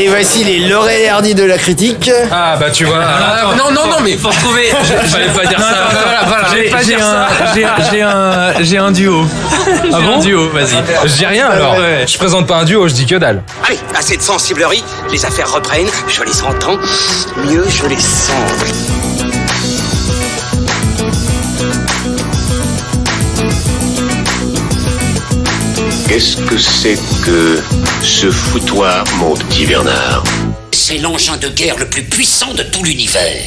Et voici les Laurel et Hardy de la critique. Ah bah tu vois. Non, mais faut retrouver. J'allais pas dire ça. J'ai un duo. Ah bon? Un duo, vas-y. Je dis rien alors. Ouais. Je présente pas un duo, je dis que dalle. Allez, assez de sensiblerie, les affaires reprennent, je les entends, mieux je les sens. Qu'est-ce que c'est que ce foutoir, mon petit Bernard? C'est l'engin de guerre le plus puissant de tout l'univers.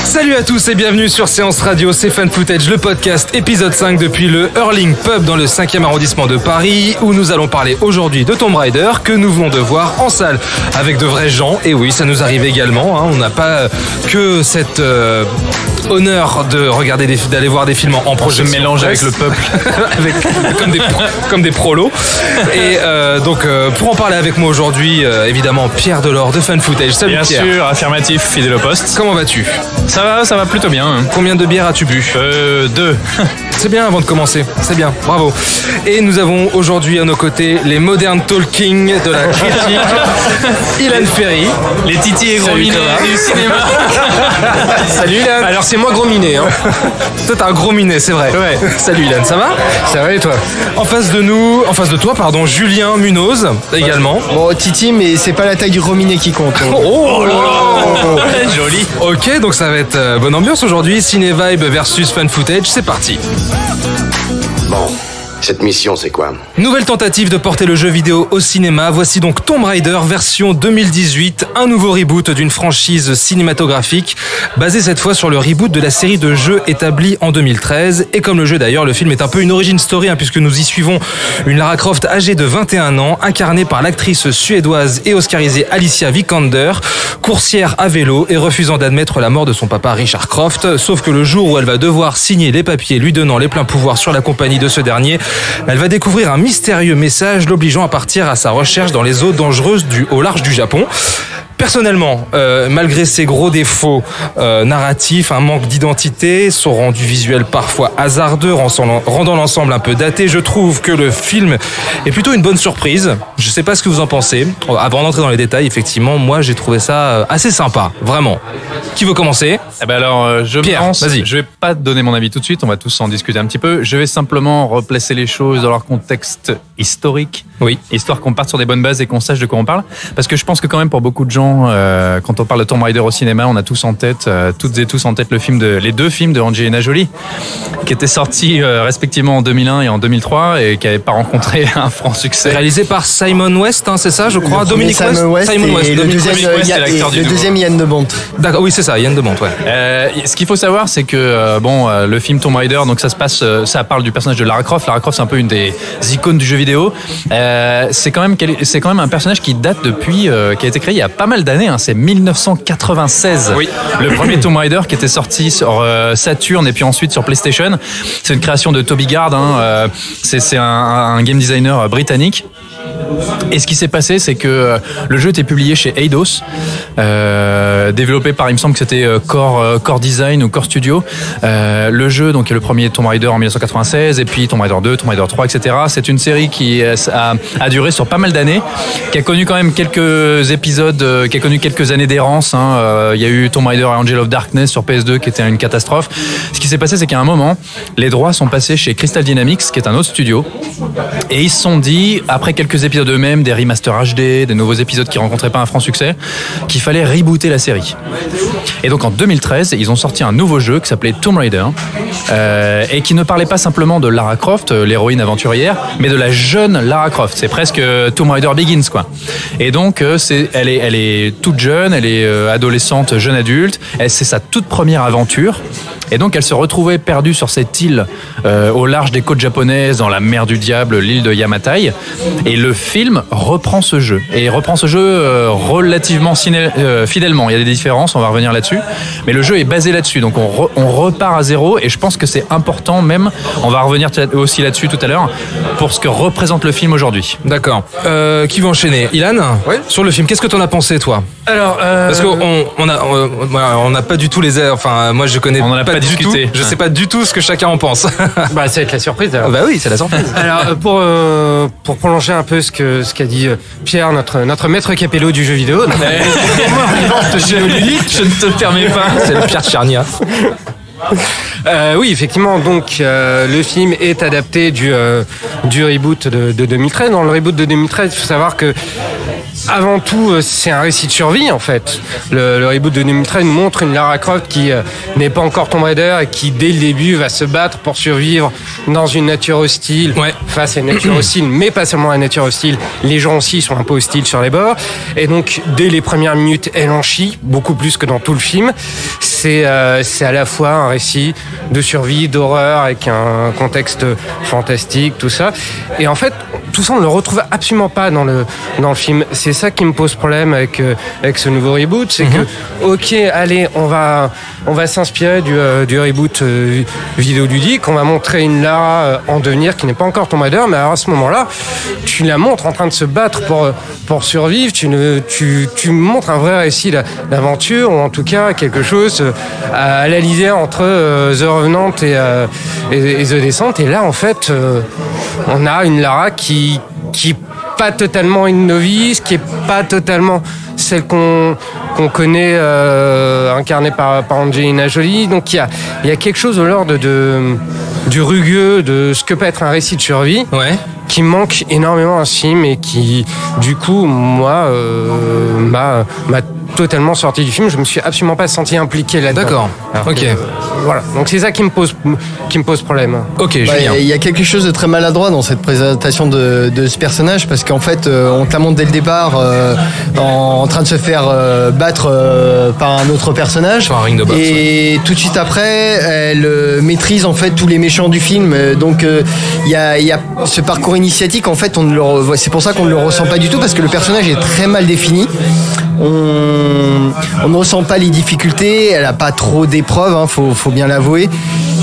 Salut à tous et bienvenue sur Séance Radio, c'est Fan Footage, le podcast épisode 5 depuis le Hurling Pub dans le 5e arrondissement de Paris où nous allons parler aujourd'hui de Tomb Raider que nous venons de voir en salle avec de vrais gens. Et oui, ça nous arrive également, hein. On n'a pas que cet honneur de regarder d'aller voir des films en projection. Je mélange avec le peuple. comme des prolos. Et donc pour en parler avec moi aujourd'hui, évidemment Pierre Delors de Fan Footage. Salut Bien Pierre. sûr, affirmatif, fidèle au poste. Comment vas-tu? Ça va plutôt bien. Combien de bières as-tu bu? 2. C'est bien avant de commencer, c'est bien, bravo. Et nous avons aujourd'hui à nos côtés les Modern Talking de la critique, Ilan Ferry. Les titis et gros minets du cinéma. Salut Ilan. Alors c'est moi gros minet, hein. Toi t'as un gros minet, c'est vrai. Ouais. Salut Ilan, ça va? Ça va et toi? En face de toi, Julien Munoz également. Bon, Titi, mais c'est pas la taille du gros minet qui compte. Hein. Oh là là. Joli. Ok, donc ça va être bonne ambiance aujourd'hui. Ciné Vibe versus Fan Footage, c'est parti. Bon, cette mission, c'est quoi? Nouvelle tentative de porter le jeu vidéo au cinéma. Voici donc Tomb Raider version 2018, un nouveau reboot d'une franchise cinématographique, basé cette fois sur le reboot de la série de jeux établie en 2013. Et comme le jeu d'ailleurs, le film est un peu une origin story, hein, puisque nous y suivons une Lara Croft âgée de 21 ans, incarnée par l'actrice suédoise et oscarisée Alicia Vikander, coursière à vélo et refusant d'admettre la mort de son papa Richard Croft. Sauf que le jour où elle va devoir signer les papiers lui donnant les pleins pouvoirs sur la compagnie de ce dernier, elle va découvrir un mystérieux message l'obligeant à partir à sa recherche dans les eaux dangereuses au large du Japon. Personnellement, malgré ses gros défauts narratifs, un manque d'identité, son rendu visuel parfois hasardeux, rendant l'ensemble un peu daté, je trouve que le film est plutôt une bonne surprise. Je sais pas ce que vous en pensez. Avant d'entrer dans les détails, effectivement, moi j'ai trouvé ça assez sympa, vraiment. Qui veut commencer? Eh ben alors, Pierre, vas-y. Je vais pas te donner mon avis tout de suite, on va tous en discuter un petit peu. Je vais simplement replacer les choses dans leur contexte historique. Oui. Histoire qu'on parte sur des bonnes bases et qu'on sache de quoi on parle. Parce que je pense que quand même pour beaucoup de gens, quand on parle de Tomb Raider au cinéma, on a tous en tête, toutes et tous en tête les deux films de Angelina Jolie, qui étaient sortis respectivement en 2001 et en 2003 et qui n'avaient pas rencontré un franc succès. Réalisé par Simon West, hein, c'est ça, je crois. Dominique West. Simon West. Et le deuxième Yann de Bont. D'accord, oui c'est ça, Yann de Bont, ouais. Ce qu'il faut savoir, c'est que le film Tomb Raider, donc ça parle du personnage de Lara Croft. Lara Croft, c'est un peu une des icônes du jeu vidéo. C'est quand même un personnage qui date depuis, qui a été créé il y a pas mal d'années. Hein, c'est 1996. Oui. Le premier Tomb Raider qui était sorti sur Saturn et puis ensuite sur PlayStation. C'est une création de Toby Gard. Hein, c'est un game designer britannique. Et ce qui s'est passé, c'est que le jeu était publié chez Eidos, développé par, il me semble que c'était Core Design ou Core Studio. Le jeu, donc, est le premier Tomb Raider en 1996, et puis Tomb Raider 2, Tomb Raider 3, etc. C'est une série qui a duré sur pas mal d'années, qui a connu quand même quelques épisodes, qui a connu quelques années d'errance. Hein. Il y a eu Tomb Raider Angel of Darkness sur PS2, qui était une catastrophe. Ce qui s'est passé, c'est qu'à un moment, les droits sont passés chez Crystal Dynamics, qui est un autre studio, et ils se sont dit, après quelques épisodes eux-mêmes, des remasters HD, des nouveaux épisodes qui rencontraient pas un franc succès, qu'il fallait rebooter la série. Et donc en 2013, ils ont sorti un nouveau jeu qui s'appelait Tomb Raider, et qui ne parlait pas simplement de Lara Croft, l'héroïne aventurière, mais de la jeune Lara Croft. C'est presque Tomb Raider Begins, quoi. Et donc elle est toute jeune, elle est adolescente, jeune adulte, c'est sa toute première aventure. Et donc elle se retrouvait perdue sur cette île au large des côtes japonaises, dans la mer du diable, l'île de Yamatai. Et le film reprend ce jeu. Et reprend ce jeu relativement fidèlement. Il y a des différences, on va revenir là-dessus. Mais le jeu est basé là-dessus. Donc on repart à zéro. Et je pense que c'est important même, on va revenir aussi là-dessus tout à l'heure, pour ce que représente le film aujourd'hui. D'accord. Qui va enchaîner? Ilan? Oui. Sur le film, qu'est-ce que t'en as pensé, toi? Alors, Parce qu'on n'a pas du tout les... Enfin, moi je connais on n'en a pas du tout. Je sais pas du tout ce que chacun en pense. Bah, ça va être la surprise. Alors. Bah oui, c'est la surprise. Alors, pour prolonger un peu ce qu'a dit Pierre, notre maître Capello du jeu vidéo. Je ne te permets pas. C'est le Pierre Tchernia. Oui, effectivement. Donc, le film est adapté du reboot de 2013. Dans le reboot de 2013, il faut savoir que avant tout, c'est un récit de survie en fait. Le reboot de 2013 nous montre une Lara Croft qui n'est pas encore Tomb Raider et qui dès le début va se battre pour survivre dans une nature hostile, face à une nature hostile, mais pas seulement la nature hostile. Les gens aussi sont un peu hostiles sur les bords. Et donc, dès les premières minutes, elle en chie, beaucoup plus que dans tout le film. C'est à la fois un récit de survie, d'horreur, avec un contexte fantastique, tout ça. Et en fait, tout ça, on ne le retrouve absolument pas dans le film. C'est ça qui me pose problème avec ce nouveau reboot, c'est que, ok, allez, on va s'inspirer du reboot vidéoludique, on va montrer une Lara en devenir qui n'est pas encore Tomb Raider, mais alors à ce moment-là, tu la montres en train de se battre pour survivre, tu montres un vrai récit d'aventure, ou en tout cas quelque chose à la lisière entre The Revenant et The Descent, et là en fait on a une Lara qui pas totalement une novice, qui est pas totalement celle qu'on connaît incarnée par Angelina Jolie. Donc il y a quelque chose de l'ordre du rugueux, de ce que peut être un récit de survie, qui manque énormément à ce film et qui du coup moi m'a totalement sorti du film. Je me suis absolument pas senti impliqué là-dedans. D'accord. Ok. Voilà. Donc c'est ça qui me pose problème. Ok, Julien. Il y a quelque chose de très maladroit dans cette présentation de ce personnage parce qu'en fait, on te la montre dès le départ en train de se faire battre par un autre personnage. Sur un ring de boxe. Et tout de suite après, elle maîtrise en fait tous les méchants du film. Donc il y a ce parcours initiatique. En fait, c'est pour ça qu'on ne le ressent pas du tout parce que le personnage est très mal défini. On ne ressent pas les difficultés, elle a pas trop d'épreuves, faut bien l'avouer.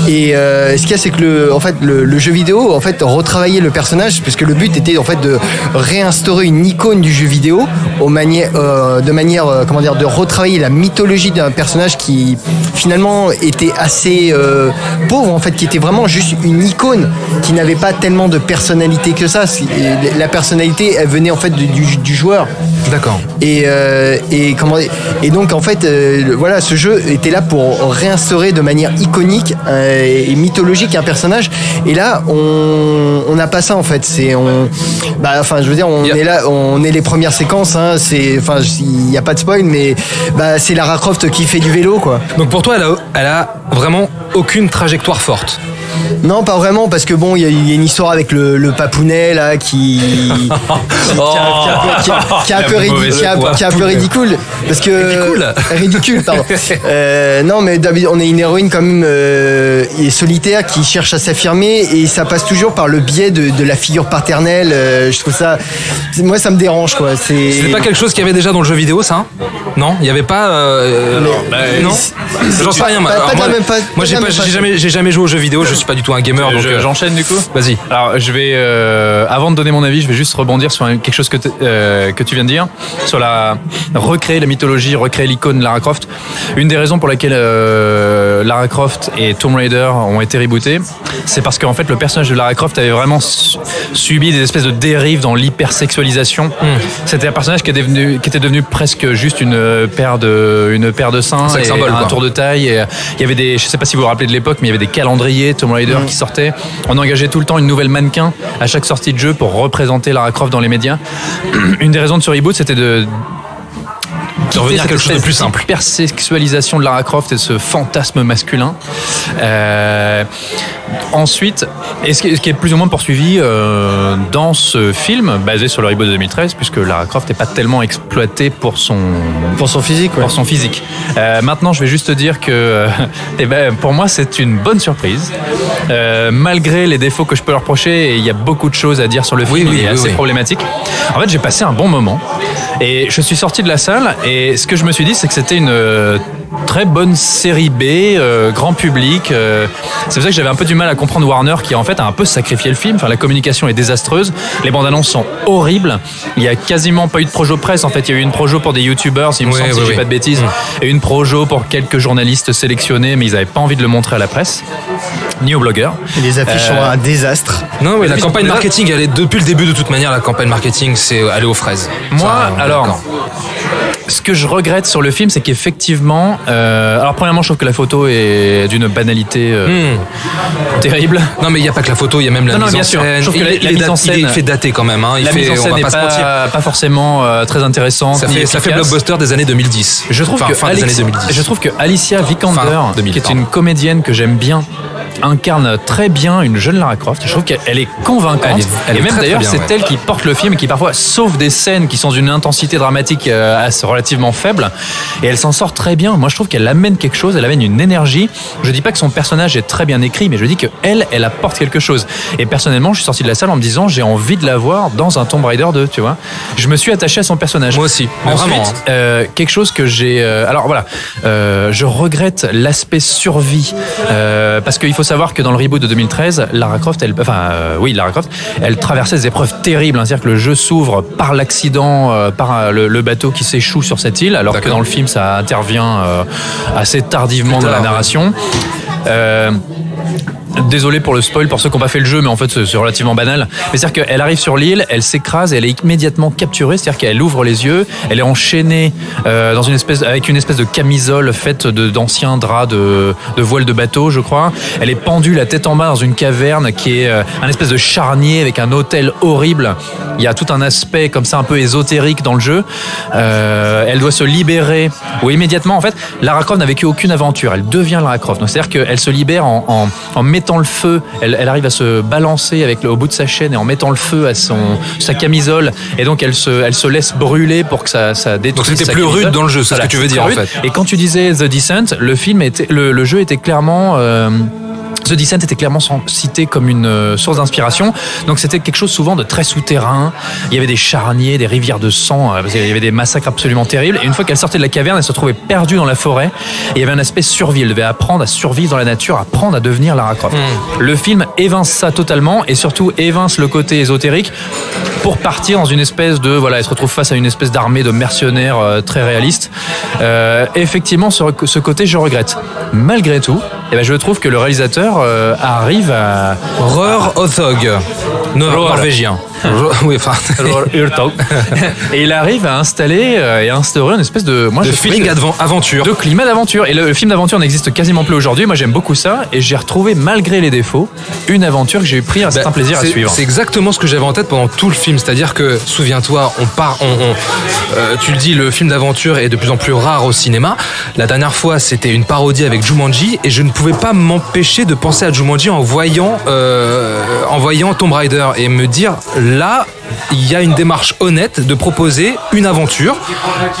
Et ce qu'il y a, c'est que le jeu vidéo en fait retravaillait le personnage, puisque le but était en fait de réinstaurer une icône du jeu vidéo de retravailler la mythologie d'un personnage qui finalement était assez pauvre en fait, qui était vraiment juste une icône, qui n'avait pas tellement de personnalité que ça. La personnalité, elle venait en fait du joueur. D'accord. Et donc en fait voilà, ce jeu était là pour réinstaurer de manière iconique et mythologique un personnage, et là on n'a pas ça en fait. On est les premières séquences, il n'y a pas de spoil, mais c'est Lara Croft qui fait du vélo quoi. Donc pour toi elle a vraiment aucune trajectoire forte. Non, pas vraiment, parce que bon, il y a une histoire avec le papounet là qui est un peu ridicule, parce que ridicule, pardon. Non, mais on est une héroïne quand même solitaire qui cherche à s'affirmer, et ça passe toujours par le biais de la figure paternelle. Je trouve ça, moi, ça me dérange quoi. C'était pas quelque chose qu'il y avait déjà dans le jeu vidéo, ça? Non, il y avait pas. Non, j'en sais rien. Moi, j'ai jamais joué aux jeux vidéo. Je suis pas du tout un gamer. Donc j'enchaîne du coup. Vas-y. Alors je vais, avant de donner mon avis, je vais juste rebondir sur quelque chose que tu viens de dire, sur recréer la mythologie, recréer l'icône Lara Croft. Une des raisons pour laquelle Lara Croft et Tomb Raider ont été rebootés, c'est parce qu'en fait le personnage de Lara Croft avait vraiment subi des espèces de dérives dans l'hypersexualisation. C'était un personnage qui était devenu presque juste une paire de seins et symbole, un tour de taille. Et il y avait je sais pas si vous vous rappelez de l'époque, mais il y avait des calendriers Tomb Raider qui sortaient. On engageait tout le temps une nouvelle mannequin à chaque sortie de jeu pour représenter Lara Croft dans les médias. Une des raisons de ce reboot, c'était de revenir à quelque chose de plus simple. Hypersexualisation de Lara Croft et ce fantasme masculin. Ensuite, et ce qui est plus ou moins poursuivi dans ce film, basé sur le reboot de 2013, puisque Lara Croft n'est pas tellement exploitée pour son physique. Ouais. Pour son physique. Maintenant, je vais juste te dire que pour moi, c'est une bonne surprise. Malgré les défauts que je peux leur reprocher, et il y a beaucoup de choses à dire sur le film, il est assez problématique. En fait, j'ai passé un bon moment. Et je suis sorti de la salle, et ce que je me suis dit, c'est que c'était une très bonne série B, grand public. C'est pour ça que j'avais un peu du mal à comprendre Warner qui en fait a un peu sacrifié le film. Enfin, la communication est désastreuse, les bandes annonces sont horribles. Il y a quasiment pas eu de projo presse. En fait, il y a eu une projo pour des youtubeurs, si j'ai pas de bêtises, et une projo pour quelques journalistes sélectionnés, mais ils avaient pas envie de le montrer à la presse ni aux blogueurs. Et les affiches sont un désastre. Non, mais la campagne marketing, elle est depuis le début de toute manière. La campagne marketing, c'est aller aux fraises. Moi, ce que je regrette sur le film, c'est qu'effectivement, alors premièrement, je trouve que la photo est d'une banalité terrible. Non, mais il n'y a pas que la photo, il y a même la mise en scène. Je trouve que la mise en scène, il fait dater quand même. La mise en scène n'est pas forcément très intéressante. Ça fait blockbuster des années 2010. Je trouve que Alicia Vikander, qui est une comédienne que j'aime bien, incarne très bien une jeune Lara Croft. Je trouve qu'elle est convaincante. Et même d'ailleurs, c'est elle qui porte le film et qui parfois sauve des scènes qui sont d'une intensité dramatique relativement faible. Et elle s'en sort très bien. Moi, je trouve qu'elle amène quelque chose, elle amène une énergie. Je dis pas que son personnage est très bien écrit, mais je dis qu'elle apporte quelque chose. Et personnellement, je suis sorti de la salle en me disant, j'ai envie de la voir dans un Tomb Raider 2, tu vois. Je me suis attaché à son personnage. Moi aussi. Ensuite, quelque chose que j'ai... alors voilà, je regrette l'aspect survie. Parce qu'il faut savoir que dans le reboot de 2013, Lara Croft, elle traversait des épreuves terribles. C'est-à-dire que le jeu s'ouvre par l'accident, par le bateau qui s'échoue sur cette île, alors que dans le film, ça intervient assez tardivement dans la narration. Désolé pour le spoil pour ceux qui n'ont pas fait le jeu, mais en fait c'est relativement banal. Mais c'est-à-dire qu'elle arrive sur l'île, elle s'écrase et elle est immédiatement capturée. C'est-à-dire qu'elle ouvre les yeux, elle est enchaînée avec une espèce de camisole faite d'anciens draps de voile de bateau, je crois. Elle est pendue la tête en bas dans une caverne qui est un espèce de charnier avec un hôtel horrible. Il y a tout un aspect comme ça un peu ésotérique dans le jeu. Elle doit se libérer immédiatement. En fait, Lara Croft n'a vécu aucune aventure. Elle devient Lara Croft. Donc c'est-à-dire qu'elle se libère en mettant le feu, elle arrive à se balancer au bout de sa chaîne et en mettant le feu à sa camisole, et donc elle se laisse brûler pour que ça détruise. Donc c'était plus rude dans le jeu, c'est ce que tu veux dire en fait. Et quand tu disais The Descent, le jeu était clairement... The Descent était clairement cité comme une source d'inspiration. Donc c'était quelque chose souvent de très souterrain. Il y avait des charniers, des rivières de sang. Il y avait des massacres absolument terribles. Et une fois qu'elle sortait de la caverne, elle se trouvait perdue dans la forêt. Et il y avait un aspect survie. Elle devait apprendre à survivre dans la nature, apprendre à devenir Lara Croft. Le film évince ça totalement et surtout évince le côté ésotérique pour partir dans une espèce de... Voilà, elle se retrouve face à une espèce d'armée de mercenaires très réaliste. Effectivement, ce côté, je regrette. Malgré tout, je trouve que le réalisateur arrive à... Roar Othog, norvégien. Oui, enfin... Et il arrive à installer et à instaurer une espèce de... feeling aventure. De climat d'aventure. Et le film d'aventure n'existe quasiment plus aujourd'hui. Moi, j'aime beaucoup ça. Et j'ai retrouvé, malgré les défauts, une aventure que j'ai pris un certain plaisir à suivre. C'est exactement ce que j'avais en tête pendant tout le film. C'est-à-dire que, souviens-toi, tu le dis, le film d'aventure est de plus en plus rare au cinéma. La dernière fois, c'était une parodie avec Jumanji. Et je ne pouvais pas m'empêcher de penser à Jumanji en voyant Tomb Raider et me dire... Là, il y a une démarche honnête de proposer une aventure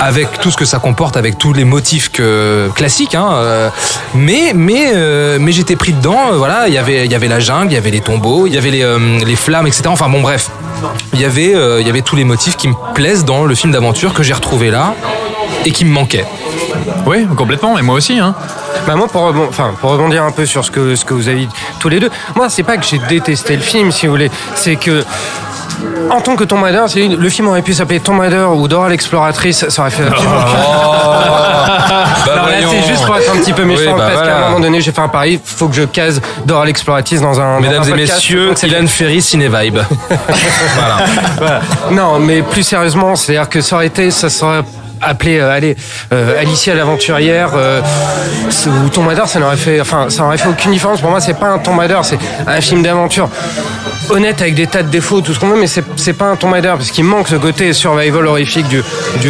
avec tout ce que ça comporte, avec tous les motifs classiques. Mais j'étais pris dedans. Voilà, il y avait la jungle, il y avait les tombeaux, il y avait les flammes, etc. Enfin bon, bref, il y avait tous les motifs qui me plaisent dans le film d'aventure que j'ai retrouvé là et qui me manquaient. Oui, complètement. Et moi aussi. Moi, pour rebondir un peu sur ce que vous avez dit tous les deux, moi, c'est pas que j'ai détesté le film, si vous voulez, c'est que en tant que Tomb Raider, le film aurait pu s'appeler Tomb Raider ou Dora l'exploratrice, ça aurait fait absolument là, c'est juste pour être un petit peu méchant, parce qu'à un moment donné, j'ai fait un pari, faut que je case Dora l'exploratrice dans un Mesdames et messieurs, Ilan Ferry, Ciné-Vibe. Voilà. Non, mais plus sérieusement, c'est-à-dire que ça serait appelé Alicia l'aventurière ou Tomb Raider, ça n'aurait fait aucune différence. Pour moi, c'est pas un Tomb Raider, c'est un film d'aventure honnête avec des tas de défauts, tout ce qu'on veut, mais c'est pas un Tomb Raider parce qu'il manque ce côté survival horrifique du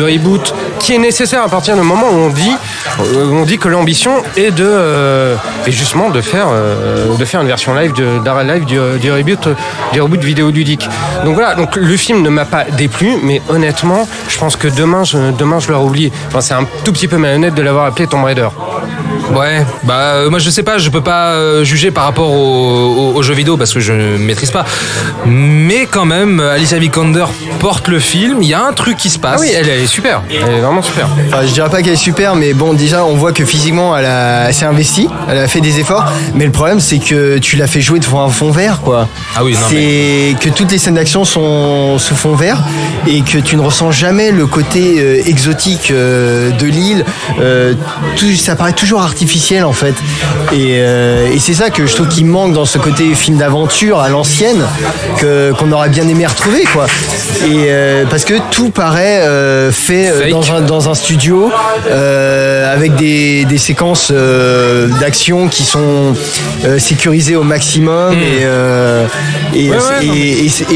reboot qui est nécessaire à partir du moment où on dit que l'ambition est justement de faire une version live du reboot vidéoludique. Donc voilà, donc le film ne m'a pas déplu, mais honnêtement, je pense que demain je l'aurais oublié. Enfin, c'est un tout petit peu malhonnête de l'avoir appelé Tomb Raider. Ouais, moi je sais pas, je peux pas juger par rapport aux jeux vidéo parce que je ne maîtrise pas. Mais quand même, Alicia Vikander porte le film, il y a un truc qui se passe. Ah oui, elle est super, elle est vraiment super. Enfin, je dirais pas qu'elle est super, mais bon, déjà on voit que physiquement elle s'est investie, elle a fait des efforts, mais le problème c'est que tu l'as fait jouer devant un fond vert, quoi. Ah oui, non, c'est que toutes les scènes d'action sont sous fond vert et que tu ne ressens jamais le côté exotique de l'île. Ça paraît toujours artificiel en fait, et c'est ça que je trouve qui manque dans ce côté film d'aventure à l'ancienne qu'on aurait bien aimé retrouver, quoi. Et parce que tout paraît fait dans un studio avec des séquences d'action qui sont sécurisées au maximum et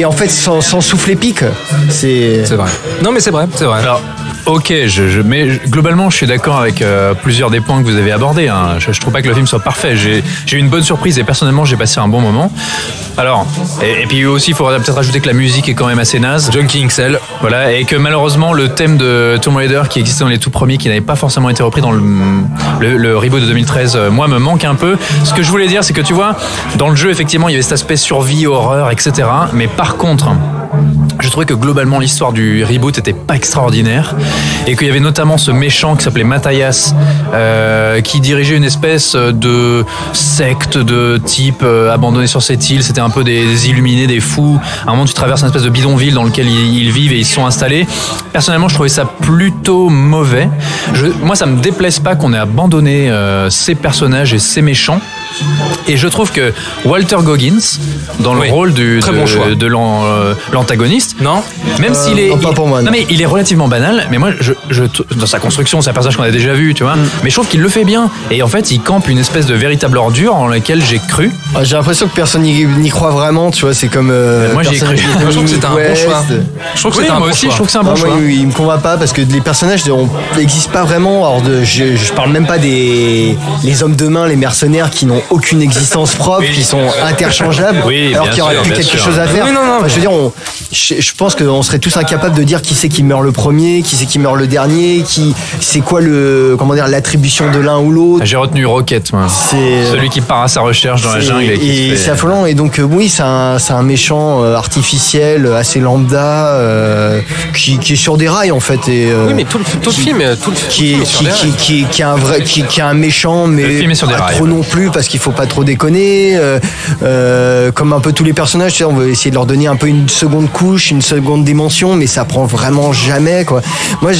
en fait sans souffler pique. C'est vrai. Non mais c'est vrai. Alors, ok, mais globalement, je suis d'accord avec plusieurs des points que vous avez abordés. Hein. Je trouve pas que le film soit parfait. J'ai eu une bonne surprise et personnellement, j'ai passé un bon moment. Alors, et puis aussi, il faudrait peut-être rajouter que la musique est quand même assez naze. Junkie XL. Voilà, et que malheureusement, le thème de Tomb Raider qui existait dans les tout premiers, qui n'avait pas forcément été repris dans le reboot de 2013, moi, me manque un peu. Ce que je voulais dire, c'est que tu vois, dans le jeu, effectivement, il y avait cet aspect survie, horreur, etc. Mais par contre, je trouvais que globalement l'histoire du reboot était pas extraordinaire et qu'il y avait notamment ce méchant qui s'appelait Matthias qui dirigeait une espèce de secte de type abandonné sur cette île. C'était un peu des illuminés, des fous. À un moment, tu traverses une espèce de bidonville dans lequel ils vivent et ils se sont installés. Personnellement, je trouvais ça plutôt mauvais. Moi, ça me déplaise pas qu'on ait abandonné ces personnages et ces méchants. Et je trouve que Walter Goggins, dans le rôle de l'antagoniste, même s'il est, pas pour moi, non. Mais il est relativement banal. Mais moi, dans sa construction, c'est un personnage qu'on a déjà vu, tu vois. Mais je trouve qu'il le fait bien. Et en fait, il campe une espèce de véritable ordure en laquelle j'ai cru. J'ai l'impression que personne n'y croit vraiment, tu vois. C'est comme. Moi, j'y ai cru. Je trouve que c'était un bon choix. Je trouve que c'était un bon choix. Je trouve que c'est un bon choix. Oui, il me convainc pas parce que les personnages n'existent pas vraiment. Alors je parle même pas des hommes de main, les mercenaires qui n'ont aucune existence propre, qui sont interchangeables, alors qu'il y aurait plus quelque chose à faire. Enfin, je veux dire, je pense qu'on serait tous incapables de dire qui c'est qui meurt le premier, qui c'est qui meurt le dernier, c'est quoi l'attribution de l'un ou l'autre. J'ai retenu Rocket, moi. C'est celui qui part à sa recherche dans la jungle et c'est affolant. Et donc oui, c'est un méchant artificiel, assez lambda, qui est sur des rails en fait. Oui, mais tout le film qui est un méchant, mais pas trop non plus parce qu'il faut pas trop déconner. Comme un peu tous les personnages, tu sais, on veut essayer de leur donner un peu une seconde couche, une seconde dimension, mais ça prend vraiment jamais, quoi. Moi,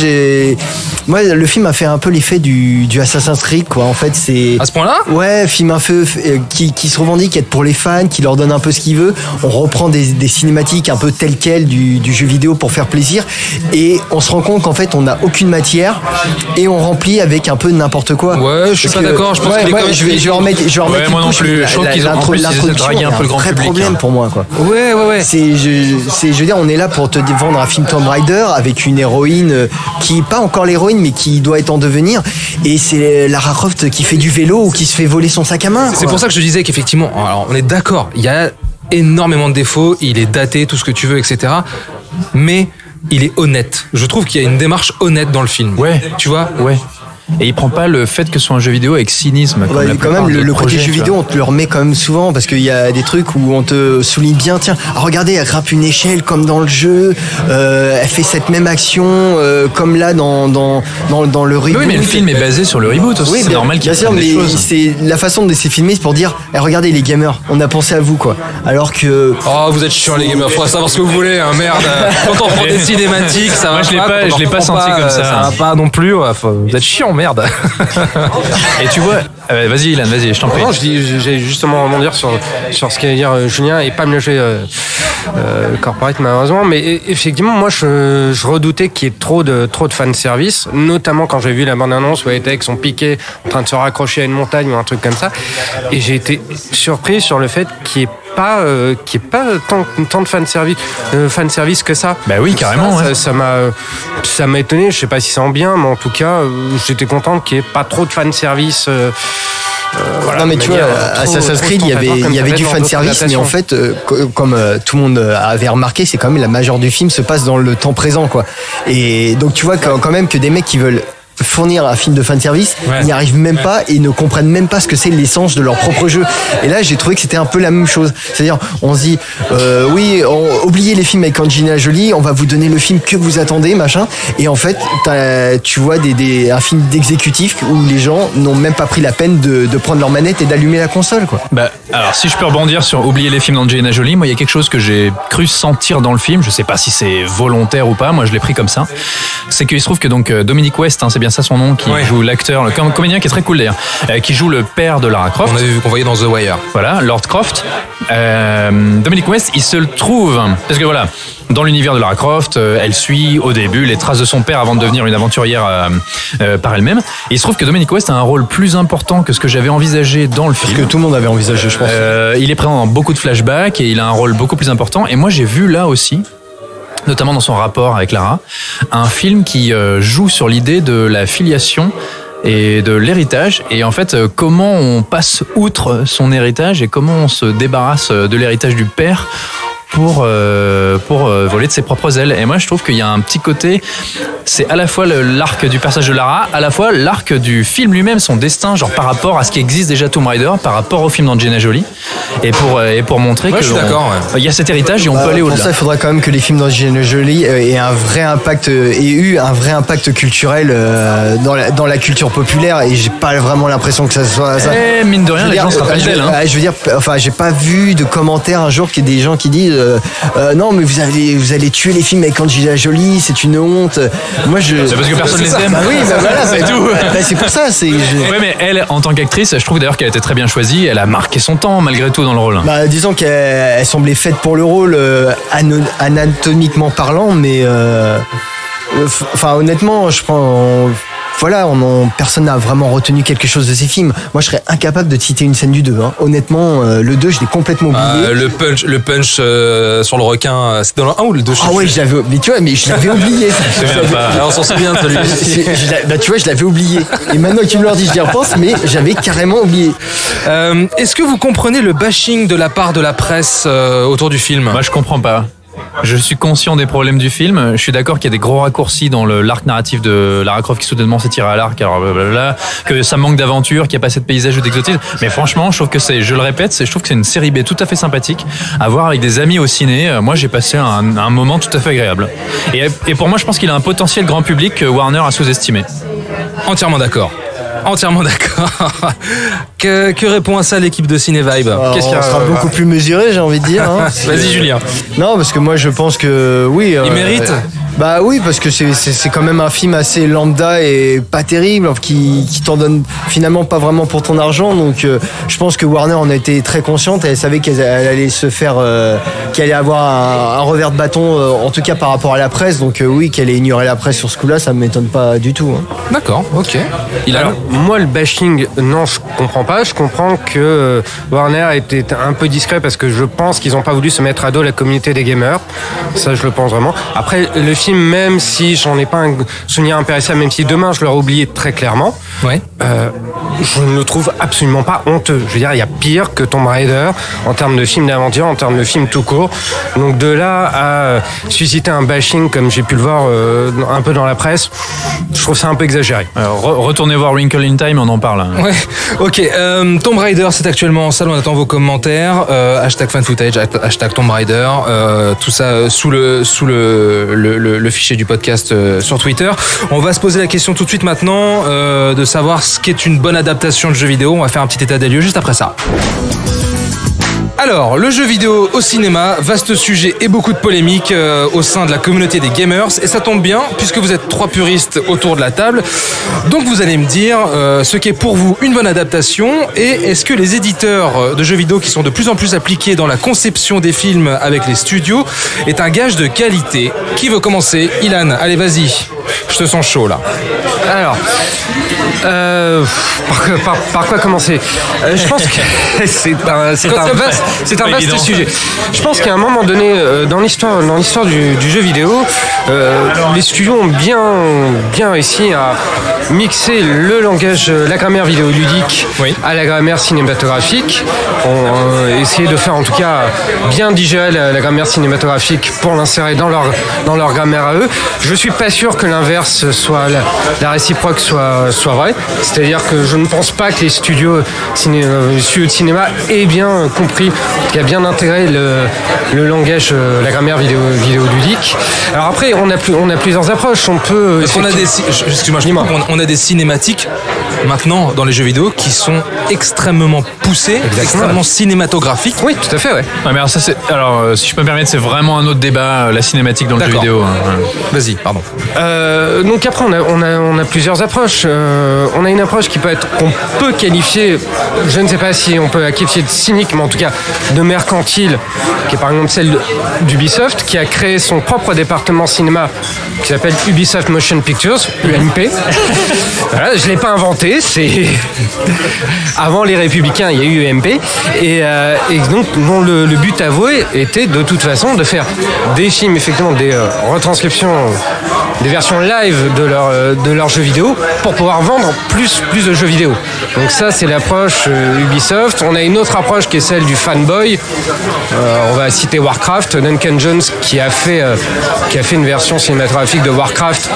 le film a fait un peu l'effet du Assassin's Creed, quoi. En fait, c'est à ce point-là. Ouais, film un peu qui se revendique être pour les fans, qui leur donne un peu ce qu'il veut. On reprend des cinématiques un peu telles quelles du jeu vidéo pour faire plaisir, et on se rend compte qu'en fait, on n'a aucune matière et on remplit avec un peu n'importe quoi. Ouais, je suis pas d'accord. Je pense je vais remettre moi non plus. Je trouve qu'ils ont en plus dragué un peu le grand public. C'est un vrai problème pour moi, quoi. Ouais. Je veux dire, on est là pour te vendre un film Tomb Raider avec une héroïne qui est pas encore l'héroïne, mais qui doit être en devenir. Et c'est Lara Croft qui fait du vélo ou qui se fait voler son sac à main. C'est pour ça que je disais qu'effectivement, alors on est d'accord, il y a énormément de défauts, il est daté, tout ce que tu veux, etc. Mais il est honnête. Je trouve qu'il y a une démarche honnête dans le film. Ouais. Tu vois? Ouais. Et il prend pas le fait que ce soit un jeu vidéo avec cynisme. Quand même, le côté jeu vidéo, on te le remet quand même souvent parce qu'il y a des trucs où on te souligne bien, tiens, regardez, elle grimpe une échelle comme dans le jeu, elle fait cette même action comme là dans le reboot. Oui, mais le film est basé sur le reboot aussi. C'est normal qu'il y ait des choses. C'est la façon de c'est filmé, c'est pour dire, regardez les gamers, on a pensé à vous, quoi. Alors que. Oh, vous êtes chiants les gamers, faut savoir ce que vous voulez, hein, merde. Quand on prend des cinématiques, ça va. Je l'ai pas senti comme ça. Ça va pas non plus. Vous êtes chiants. Merde. Et tu vois, vas-y Ilan, vas-y, je t'en prie. Non, j'ai justement rebondir sur ce qu'allait dire Julien et pas me lâcher corporate malheureusement, mais effectivement moi je redoutais qu'il y ait trop de fanservice, notamment quand j'ai vu la bande-annonce où elle était avec son piquet en train de se raccrocher à une montagne ou un truc comme ça, et j'ai été surpris sur le fait qu'il n'y ait pas tant de fanservice que ça. Bah oui, carrément. Ça m'a étonné, je sais pas si c'est en bien, mais en tout cas j'étais content qu'il n'y ait pas trop de fanservice. Voilà, non mais tu vois, Assassin's Creed, il y avait du fanservice, mais en fait, comme tout le monde avait remarqué, c'est quand même la majeure du film se passe dans le temps présent, quoi. Et donc tu vois quand même que des mecs qui veulent fournir un film de fanservice, ils n'y arrivent même pas et ne comprennent même pas ce que c'est l'essence de leur propre jeu. Et là, j'ai trouvé que c'était un peu la même chose. C'est-à-dire, on se dit, oubliez les films avec Angelina Jolie, on va vous donner le film que vous attendez, machin. Et en fait, tu vois un film d'exécutif où les gens n'ont même pas pris la peine de prendre leur manette et d'allumer la console, quoi. Alors, si je peux rebondir sur oublier les films d'Angelina Jolie, moi, il y a quelque chose que j'ai cru sentir dans le film. Je sais pas si c'est volontaire ou pas. Moi, je l'ai pris comme ça. C'est qu'il se trouve que donc Dominic West, c'est bien ça son nom, qui joue l'acteur, le comédien qui est très cool d'ailleurs, qui joue le père de Lara Croft. Qu'on voyait dans The Wire. Voilà, Lord Croft. Dominic West, il se le trouve parce que voilà, dans l'univers de Lara Croft, elle suit au début les traces de son père avant de devenir une aventurière par elle-même. Et il se trouve que Dominic West a un rôle plus important que ce que j'avais envisagé dans le film. Parce que tout le monde avait envisagé, je pense. Il est présent dans beaucoup de flashbacks et il a un rôle beaucoup plus important. Et moi, j'ai vu là aussi, notamment dans son rapport avec Lara, un film qui joue sur l'idée de la filiation et de l'héritage, et en fait comment on passe outre son héritage et comment on se débarrasse de l'héritage du père pour voler de ses propres ailes. Et moi je trouve qu'il y a un petit côté, c'est à la fois l'arc du personnage de Lara, à la fois l'arc du film lui-même, son destin, genre par rapport à ce qui existe déjà Tomb Raider, par rapport au film d'Angelina Jolie, et pour montrer que il y a cet héritage et on peut aller au-delà. Pour ça, il faudra quand même que les films d'Angelina Jolie aient un vrai impact, eu un vrai impact culturel dans la culture populaire, et j'ai pas vraiment l'impression que ça soit ça. Et mine de rien, les gens se rappellent d'elle. Je veux dire, enfin, j'ai pas vu de commentaires un jour qu'il y ait des gens qui disent non, mais vous allez tuer les films avec Angelina Jolie, c'est une honte. Moi, c'est parce que personne les aime. Oui, voilà, c'est tout. C'est pour ça. Ouais, mais elle, en tant qu'actrice, je trouve d'ailleurs qu'elle a été très bien choisie. Elle a marqué son temps malgré tout dans le rôle. Disons qu'elle semblait faite pour le rôle, anatomiquement parlant, mais honnêtement, je prends. Personne n'a vraiment retenu quelque chose de ces films. Moi, je serais incapable de citer une scène du 2. Honnêtement, le 2, je l'ai complètement oublié. Le punch sur le requin, c'est dans le 1 ou le 2? Je l'avais oublié. Mais je l'avais oublié. On s'en souvient de celui-là. Tu vois, je l'avais oublié. Et maintenant que tu me le dis, j'y repense, mais j'avais carrément oublié. Est-ce que vous comprenez le bashing de la part de la presse autour du film? Moi, je comprends pas. Je suis conscient des problèmes du film. Je suis d'accord qu'il y a des gros raccourcis dans l'arc narratif de Lara Croft qui soudainement s'est tiré à l'arc, alors blablabla, que ça manque d'aventure, qu'il n'y a pas assez de paysages ou d'exotisme. Mais franchement, je trouve que je le répète, je trouve que c'est une série B tout à fait sympathique à voir avec des amis au ciné. Moi, j'ai passé un moment tout à fait agréable. Et pour moi, je pense qu'il a un potentiel grand public que Warner a sous-estimé. Entièrement d'accord. Que répond à ça l'équipe de Cinevibe? Qu'est-ce qu'il y a? Sera beaucoup plus mesuré, j'ai envie de dire. Vas-y, Julien. Non, parce que moi, je pense que oui. Il mérite. Oui, parce que c'est quand même un film assez lambda et pas terrible, qui t'en donne finalement pas vraiment pour ton argent. Donc, je pense que Warner en a été très consciente. Elle savait qu'elle allait se faire, qu'elle allait avoir un revers de bâton, en tout cas par rapport à la presse. Donc, oui, qu'elle ait ignoré la presse sur ce coup-là, ça me m'étonne pas du tout. D'accord, ok. Alors, moi, le bashing, non, je comprends pas. Je comprends que Warner était un peu discret parce que je pense qu'ils n'ont pas voulu se mettre à dos la communauté des gamers. Ça, je le pense vraiment. Après, le film, même si j'en ai pas un souvenir impérissable, même si demain je l'aurais oublié très clairement, je ne le trouve absolument pas honteux. Je veux dire, il y a pire que Tomb Raider en termes de film d'aventure, en termes de film tout court. Donc de là à susciter un bashing comme j'ai pu le voir un peu dans la presse, je trouve ça un peu exagéré. Alors, retournez voir Wrinkle in Time, on en parle. Ouais, ok. Tomb Raider, c'est actuellement en salle, on attend vos commentaires. Hashtag fanfootage, hashtag Tomb Raider, tout ça sous le fichier du podcast sur Twitter. On va se poser la question tout de suite maintenant de savoir ce qu'est une bonne adaptation de jeu vidéo. On va faire un petit état des lieux juste après ça. Alors, le jeu vidéo au cinéma, vaste sujet et beaucoup de polémiques au sein de la communauté des gamers. Et ça tombe bien, puisque vous êtes 3 puristes autour de la table. Donc vous allez me dire ce qu'est pour vous une bonne adaptation. Et est-ce que les éditeurs de jeux vidéo qui sont de plus en plus appliqués dans la conception des films avec les studios est un gage de qualité? Qui veut commencer? Ilan, allez vas-y. Je te sens chaud là. Alors, par quoi commencer? Je pense que c'est un vaste sujet. Je pense qu'à un moment donné, dans l'histoire du jeu vidéo, les studios ont bien réussi mixer le langage, la grammaire vidéoludique à la grammaire cinématographique. Essayer de faire en tout cas bien digérer la grammaire cinématographique pour l'insérer dans leur grammaire à eux. Je suis pas sûr que l'inverse soit la réciproque soit vrai. C'est-à-dire que je ne pense pas que les studios de cinéma aient bien compris, qu'il a bien intégré le langage, la grammaire vidéoludique. Alors après, on a plusieurs approches. On peut. Parce qu'on a on a des cinématiques maintenant dans les jeux vidéo qui sont extrêmement poussées, extrêmement cinématographiques. Oui, tout à fait, ouais. Ouais, mais alors, si je peux me permettre, c'est vraiment un autre débat, la cinématique dans le jeu vidéo. Vas-y, pardon. Donc après, on a plusieurs approches. On a une approche qu'on peut qualifier, je ne sais pas si on peut la qualifier de cynique, mais en tout cas de mercantile, qui est par exemple celle d'Ubisoft, qui a créé son propre département cinéma qui s'appelle Ubisoft Motion Pictures, UMP. Voilà, je ne l'ai pas inventé, c'est avant les Républicains, il y a eu UMP, et donc dont le but avoué était de toute façon de faire des films, effectivement des retranscriptions, des versions live de leurs jeux vidéo pour pouvoir vendre plus de jeux vidéo. Donc ça, c'est l'approche Ubisoft. On a une autre approche qui est celle du fanboy. On va citer Warcraft, Duncan Jones qui a fait une version cinématographique de Warcraft,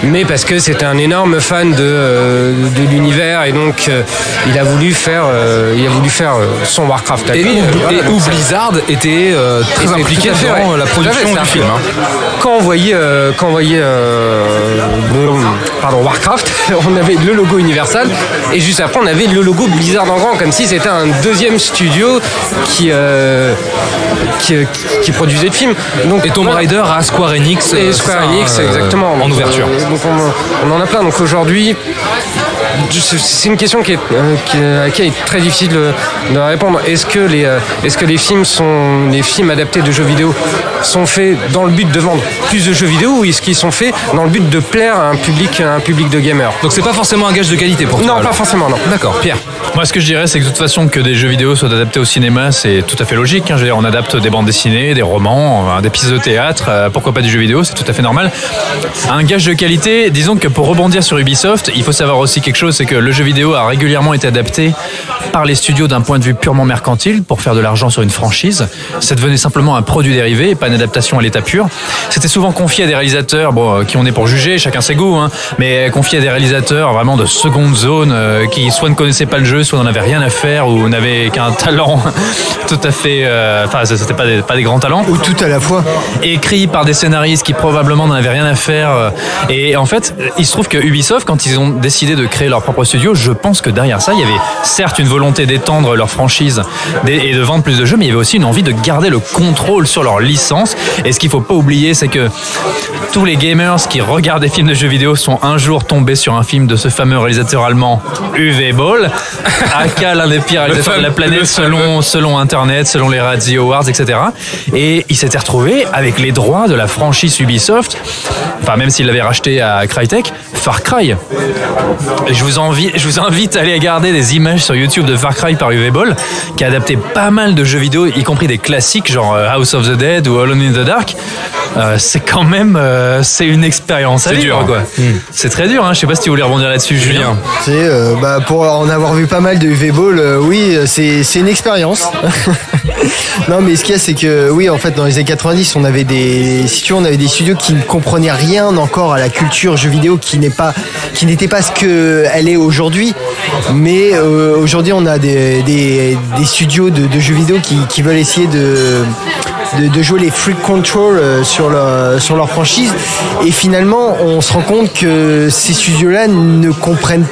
mais parce que c'était un énorme fan de l'univers, et donc il a voulu faire son Warcraft. Où Blizzard était très impliqué dans la production du film. Quand on voyait Warcraft, on avait le logo Universal, et juste après on avait le logo Blizzard en grand, comme si c'était un deuxième studio qui produisait le film. Donc, et Tomb Raider à Square Enix. Et Square Enix, exactement. En ouverture. Donc on en a plein. Donc aujourd'hui, c'est une question à laquelle est très difficile de répondre. Est-ce que les films adaptés de jeux vidéo sont faits dans le but de vendre plus de jeux vidéo, ou est-ce qu'ils sont faits dans le but de plaire à un public de gamers? Donc c'est pas forcément un gage de qualité pour toi? Non, pas forcément, non. D'accord, Pierre. Moi, ce que je dirais, c'est que de toute façon, que des jeux vidéo soient adaptés au cinéma, c'est tout à fait logique. Je veux dire, on adapte des bandes dessinées, des romans, des pièces de théâtre, pourquoi pas des jeux vidéo, c'est tout à fait normal. Un gage de qualité, disons que pour rebondir sur Ubisoft, il faut savoir aussi quelque chose, c'est que le jeu vidéo a régulièrement été adapté par les studios d'un point de vue purement mercantile pour faire de l'argent sur une franchise. Ça devenait simplement un produit dérivé et pas une adaptation à l'état pur. C'était souvent confié à des réalisateurs, qui on est pour juger, chacun ses goûts, mais confié à des réalisateurs vraiment de seconde zone qui soit ne connaissaient pas le jeu, soit n'en avaient rien à faire, ou n'avaient qu'un talent tout à fait... c'était pas des grands talents. Ou tout à la fois. Écrit par des scénaristes qui probablement n'en avaient rien à faire. Et en fait, il se trouve que Ubisoft, quand ils ont décidé de créer leur propre studio, je pense que derrière ça, il y avait certes une volonté d'étendre leur franchise et de vendre plus de jeux, mais il y avait aussi une envie de garder le contrôle sur leur licence. Et ce qu'il faut pas oublier, c'est que tous les gamers qui regardent des films de jeux vidéo sont un jour tombés sur un film de ce fameux réalisateur allemand Uwe Boll, aka l'un des pires réalisateurs de la planète selon Internet, selon les Razzie Awards, etc. Et il s'était retrouvé avec les droits de la franchise Ubisoft, même s'il l'avait racheté à Crytek, Far Cry. Et je vous invite à aller regarder des images sur YouTube de Far Cry par Uwe Boll, qui a adapté pas mal de jeux vidéo, y compris des classiques genre House of the Dead ou Alone in the Dark. C'est quand même c'est une expérience. C'est dur, quoi. C'est très dur. Je sais pas si tu voulais rebondir là-dessus, Julien. Pour en avoir vu pas mal de Uwe Boll, oui, c'est une expérience. Non, mais ce qu'il y a, c'est que oui, en fait, dans les années 90, on avait des studios qui ne comprenaient rien encore à la culture jeux vidéo, qui n'était pas ce qu'elle est aujourd'hui. Mais aujourd'hui, on a des studios de jeux vidéo qui veulent essayer de jouer les free control sur leur franchise, et finalement on se rend compte que ces studios-là ne comprennent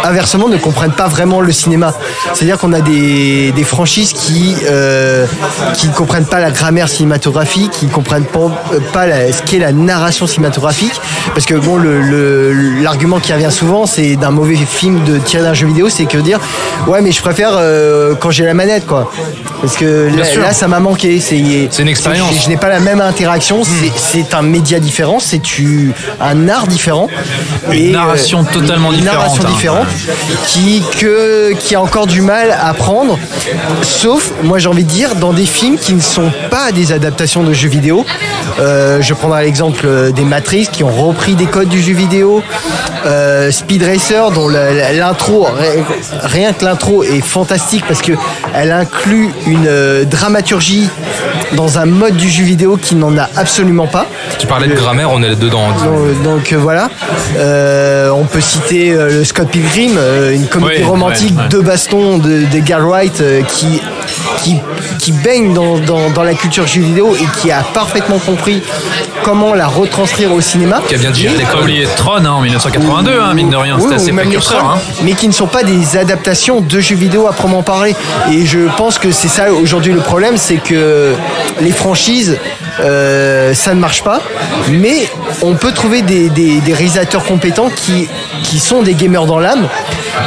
pas vraiment le cinéma. C'est-à-dire qu'on a des franchises qui comprennent pas la grammaire cinématographique, qui comprennent pas ce qu'est la narration cinématographique, parce que l'argument qui revient souvent, c'est d'un mauvais film tiré d'un jeu vidéo, c'est que dire ouais, mais je préfère quand j'ai la manette, quoi, parce que là ça m'a manqué. C'est une expérience. Je n'ai pas la même interaction. C'est un média différent, c'est un art différent. Une narration totalement différente. Une narration différente qui a encore du mal à prendre. Sauf, moi j'ai envie de dire, dans des films qui ne sont pas des adaptations de jeux vidéo. Je prendrai l'exemple des Matrix qui ont repris des codes du jeu vidéo. Speed Racer, dont l'intro, rien que l'intro est fantastique parce que elle inclut une dramaturgie dans un mode du jeu vidéo qui n'en a absolument pas. Tu parlais de grammaire, on est dedans. Donc voilà. On peut citer le Scott Pilgrim, une comédie romantique de baston de Edgar Wright qui baigne dans la culture jeu vidéo et qui a parfaitement compris comment la retranscrire au cinéma. Qui a bien digéré l'école. Oublié Tron en 1982, mine de rien, c'était assez précurseur. Mais qui ne sont pas des adaptations de jeux vidéo à proprement parler. Et je pense que c'est ça aujourd'hui le problème, c'est que les franchises, ça ne marche pas. Mais on peut trouver des réalisateurs compétents qui sont des gamers dans l'âme.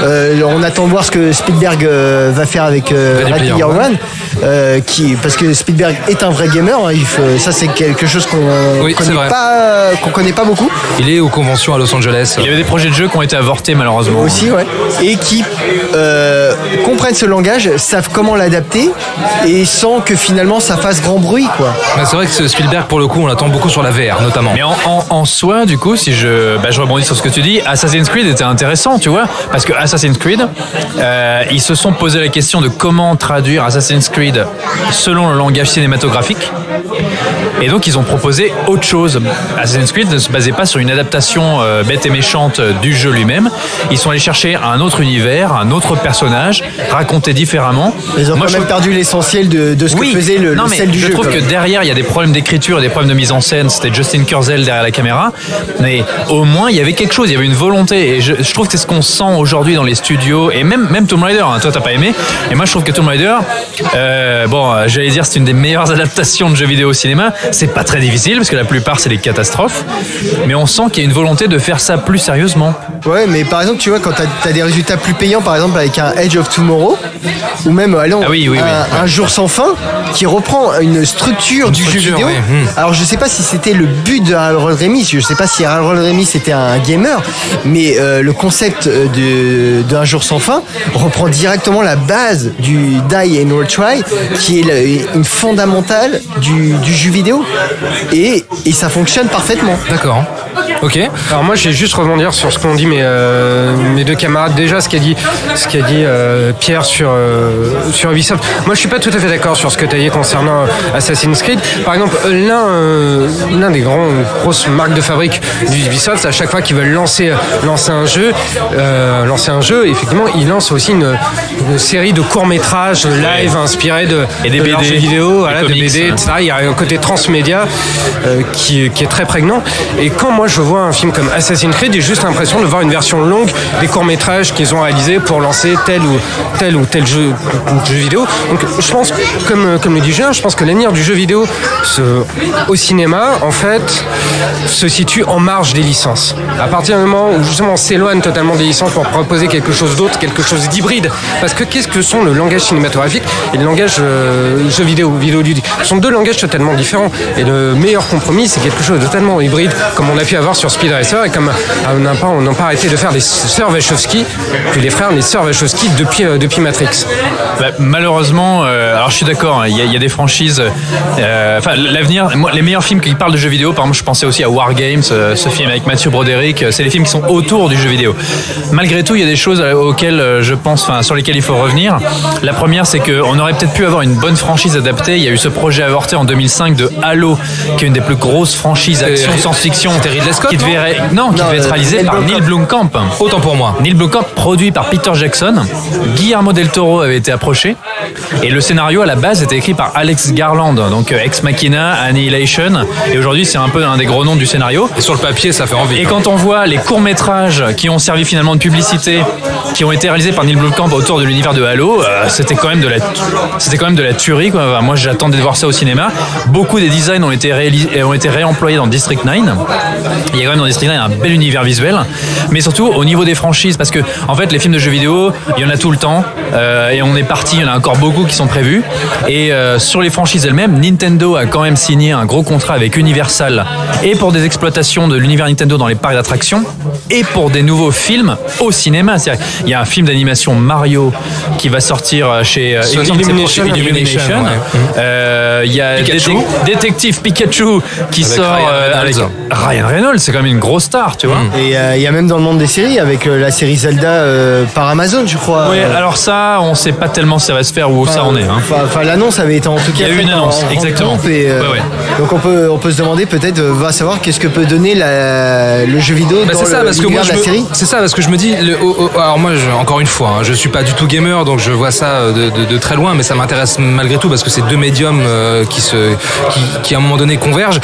On attend de voir ce que Spielberg va faire avec Ready Player One. Parce que Spielberg est un vrai gamer, ça c'est quelque chose qu'on connaît pas beaucoup. Il est aux conventions à Los Angeles. Il y avait des projets de jeux qui ont été avortés malheureusement. Aussi, ouais. Et qui comprennent ce langage, savent comment l'adapter et sans que finalement ça fasse grand bruit, quoi. Bah, c'est vrai que Spielberg, pour le coup, on l'attend beaucoup sur la VR notamment. Mais en soi, du coup, si je rebondis sur ce que tu dis, Assassin's Creed était intéressant, tu vois, parce que Assassin's Creed, ils se sont posé la question de comment traduire Assassin's Creed selon le langage cinématographique. Et donc ils ont proposé autre chose. Assassin's Creed ne se basait pas sur une adaptation bête et méchante du jeu lui-même. Ils sont allés chercher un autre univers, un autre personnage, raconté différemment. Ils ont quand même perdu l'essentiel de ce que faisait le sel du jeu. Je trouve que derrière il y a des problèmes d'écriture et des problèmes de mise en scène. C'était Justin Kurzel derrière la caméra. Mais au moins il y avait quelque chose, il y avait une volonté. Et je trouve que c'est ce qu'on sent aujourd'hui dans les studios. Et même Tomb Raider, hein. Toi t'as pas aimé. Et moi je trouve que Tomb Raider, j'allais dire c'est une des meilleures adaptations de jeux vidéo au cinéma. C'est pas très difficile parce que la plupart c'est des catastrophes, mais on sent qu'il y a une volonté de faire ça plus sérieusement. Ouais, mais par exemple, tu vois, quand t'as des résultats plus payants, par exemple avec un Edge of Tomorrow, ou même un jour sans fin, qui reprend une structure du jeu vidéo. Ouais. Alors je sais pas si c'était le but de Harold Ramis, je sais pas si Harold Ramis était un gamer, mais le concept d'un jour sans fin reprend directement la base du Die and Retry, qui est une fondamentale du jeu vidéo, et ça fonctionne parfaitement. D'accord. Ok. Alors moi, je vais juste rebondir sur ce qu'ont dit mes deux camarades. Déjà, ce qu'a dit Pierre sur Ubisoft. Moi, je suis pas tout à fait d'accord sur ce que tu as dit concernant Assassin's Creed. Par exemple, l'un des grosses marques de fabrique d'Ubisoft, à chaque fois qu'ils veulent lancer un jeu, effectivement, ils lancent aussi une série de courts-métrages live inspirés de leurs jeux vidéo, de BD, etc. Il y a un côté transmédia qui est très prégnant. Et quand moi je vois un film comme Assassin's Creed, j'ai juste l'impression de voir une version longue des courts-métrages qu'ils ont réalisés pour lancer tel ou tel jeu vidéo. Donc je pense, comme le dit Julien, je pense que l'avenir du jeu vidéo au cinéma, en fait, se situe en marge des licences. À partir du moment où justement on s'éloigne totalement des licences pour proposer quelque chose d'autre, quelque chose d'hybride. Parce que qu'est-ce que sont le langage cinématographique et le langage jeu vidéo ludique? Ce sont deux langages totalement différents. Et le meilleur compromis, c'est quelque chose de totalement hybride, comme on a pu avoir sur Speed Racer, et comme on n'a pas arrêté de faire les sœurs Wachowski, puis les sœurs Wachowski depuis Matrix. Malheureusement, alors je suis d'accord, il y a des franchises. L'avenir, les meilleurs films qui parlent de jeux vidéo, par exemple, je pensais aussi à War Games, ce film avec Mathieu Broderick, c'est les films qui sont autour du jeu vidéo. Malgré tout, il y a des choses auxquelles je pense, sur lesquelles il faut revenir. La première, c'est qu'on aurait peut-être pu avoir une bonne franchise adaptée. Il y a eu ce projet avorté en 2005 de Halo, qui est une des plus grosses franchises action science-fiction. C'était Ridley Scott, qui devait être réalisé par Neil Blomkamp. Autant pour moi. Neil Blomkamp, produit par Peter Jackson. Guillermo del Toro avait été approché. Et le scénario, à la base, était écrit par Alex Garland, donc Ex Machina, Annihilation. Et aujourd'hui, c'est un peu un des gros noms du scénario. Et sur le papier, ça fait envie. Et quand on voit les courts-métrages qui ont servi finalement de publicité qui ont été réalisés par Neil Blomkamp autour de l'univers de Halo, c'était quand même de la tuerie, quoi. Enfin, moi, j'attendais de voir ça au cinéma. Beaucoup des designs ont été réemployés dans District 9. Il y a quand même dans District 9 un bel univers visuel, mais surtout au niveau des franchises, parce que en fait, les films de jeux vidéo, il y en a tout le temps, et on est parti. Il y en a encore beaucoup qui sont prévus. Et sur les franchises elles-mêmes, Nintendo a quand même signé un gros contrat avec Universal, et pour des exploitations de l'univers Nintendo dans les parcs d'attractions, et pour des nouveaux films au cinéma. C'est-à-dire, il y a un film d'animation Mario qui va sortir chez Illumination. Il y a Détective Pikachu qui avec sort avec Ryan Reynolds. C'est quand même une grosse star, tu vois. Et il y a même dans le monde des séries avec la série Zelda par Amazon, je crois. Oui, alors ça, on sait pas tellement si ça va se faire ou où ça en est. Enfin, l'annonce avait été en tout cas. Il y a eu une annonce, exactement. Et, donc on peut se demander peut-être, va savoir qu'est-ce que peut donner le jeu vidéo dans l'univers de la série. C'est ça, parce que je me dis, alors moi, encore une fois, je suis pas du tout gamer, donc je vois ça de très loin, mais ça m'intéresse malgré tout parce que c'est deux médiums qui à un moment donné convergent.